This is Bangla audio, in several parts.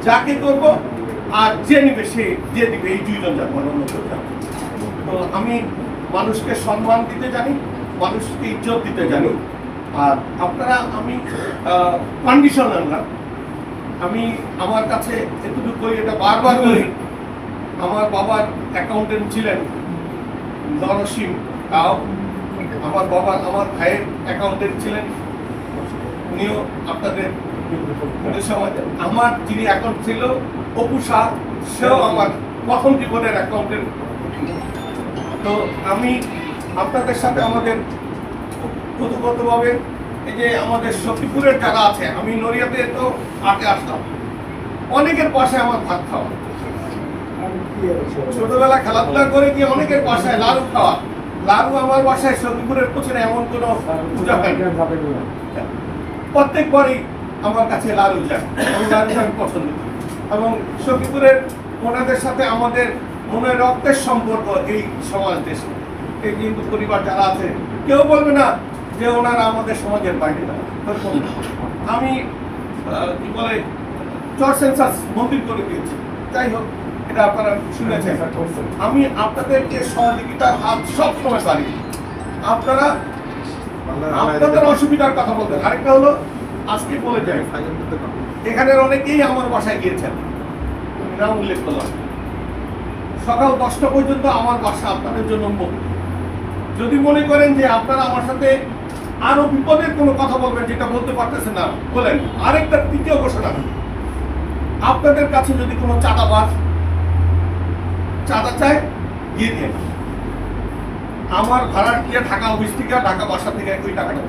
যাকে করব আর যে নিবে সে যে দিবে, এই দুইজন যাবে, অন্য কেউ যাবে। তো আমি মানুষকে সম্মান দিতে জানি, মানুষকে ইজ্জত দিতে জানি। আর আপনারা, আমি কন্ডিশনাল না, আমি আমার কাছে এতটুকু করি, এটা বারবার করি। আমার বাবার অ্যাকাউন্টেন্ট ছিলেন নরসিম রাও, আমার বাবা, আমার ভাইয়ের অ্যাকাউন্টেন্ট ছিলেন, উনিও আপনাদের সমাজে। আমার যিনি অ্যাকাউন্ট ছিল অপু শাহ, সেও আমার প্রথম জীবনের অ্যাকাউন্টেন্ট। তো আমি আপনাদের সাথে আমাদের প্রথমভাবে এই যে আমাদের সখীপুরের যারা আছে, আমি নড়িয়াতে তো আগে আসতাম, অনেকের বাসায় আমার ভাত খাওয়া, ছোটবেলা খেলাধুলা করে গিয়ে অনেকের বাসায় লাড়ু খাওয়া। লাড়ু আমার বাসায় সখীপুরের পেছনে এমন কোনো পূজা হয় না, প্রত্যেকবারই আমার কাছে লাড়ু যায়, আমি লাড়ু আমি পছন্দ করি। এবং সখীপুরের ওনাদের সাথে আমাদের মনের রক্তের সম্পর্ক, এই সমাজ দেশে এই হিন্দু পরিবার যারা আছে, কেউ বলবে না যে ওনারা আমাদের সমাজের বাইরে না। আমি কি বলে চর সেন্সাস মন্দির করে দিয়েছি, যাই হোক, এটা আপনারা শুনেছেন। আমি আপনাদেরকে সহযোগিতার হাত সব সময় পারি। আপনারা আপনাদের অসুবিধার কথা বলতেন। আরেকটা হলো, আজকে বলে যাই, এখানের অনেকেই আমার বাসায় গিয়েছেন, নাম উল্লেখ করলাম। সকাল 10টা পর্যন্ত আমার বাসা আপনাদের জন্য মুক্ত। যদি মনে করেন যে আপনারা আমার সাথে আরো বিপদের কোনো কথা বলবেন যেটা বলতে পারতেছেন না, বলেন। আরেকটা তৃতীয় ঘোষণা, আপনাদের কাছে যদি কোনো চাঁদা চায়, দিয়ে দিয়ে আমার ভাড়া দিয়ে ঢাকা অফিস থেকে, ঢাকা বাসা থেকে ওই টাকাটা।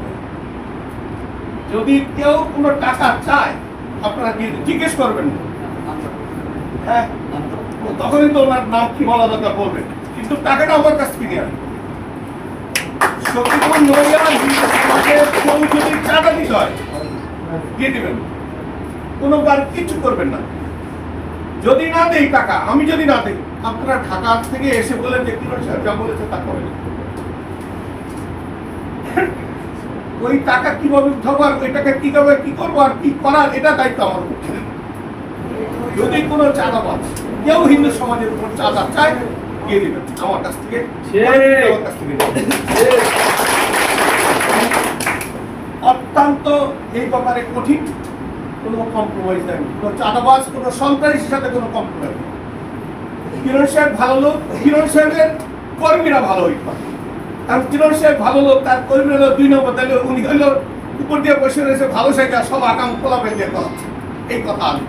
যদি কেউ কোনো টাকা চায়, আপনারা দিয়ে জিজ্ঞেস করবেন, হ্যাঁ, তখনই তো ওনার নাম কি বলা দরকার বলবেন, কিন্তু টাকাটা আমার কাছ থেকে নিয়ে আসবে। সখীপুর নড়িয়া কেউ যদি চাঁদা দিতে হয়, দিয়ে দিবেন, কোনোবার কিছু করবেন না। যদি না দেই টাকা, আমি যদি না দেই, আপনারা ঢাকা থেকে এসে বলেন যে কিরণ সাহেব যা বলেছে তা করেন। ওই টাকা কিভাবে উঠাবো, আর ওই টাকা কিভাবে কি করবো আর কি করার, এটা দায়িত্ব আমার। যদি কোনো চাঁদাবাজ কেউ হিন্দু সমাজের উপর চাঁদা চায়, দিয়ে দিবেন আমার কাছ থেকে। অত্যন্ত এই ব্যাপারে কঠিন, কোনো কম্প্রোমাইজ নেই, কোনো চাঁদাবাজ, কোনো সন্ত্রাসীর সাথে কোনো কম্প্রোমাইজ নেই। কিরণ সাহেব ভালো লোক, কিরণ সাহেবের কর্মীরা ভালো হইতে পারে। কারণ কিরণ সাহেব ভালো লোক, তার কর্মীরা হলো 2 নম্বর, তাহলে উনি হইলো উপর দিয়ে বসে রয়েছে ভালো সাইকেল, সব আকাম খোলা পেয়ে দিয়ে করাচ্ছে, এই কথা আমি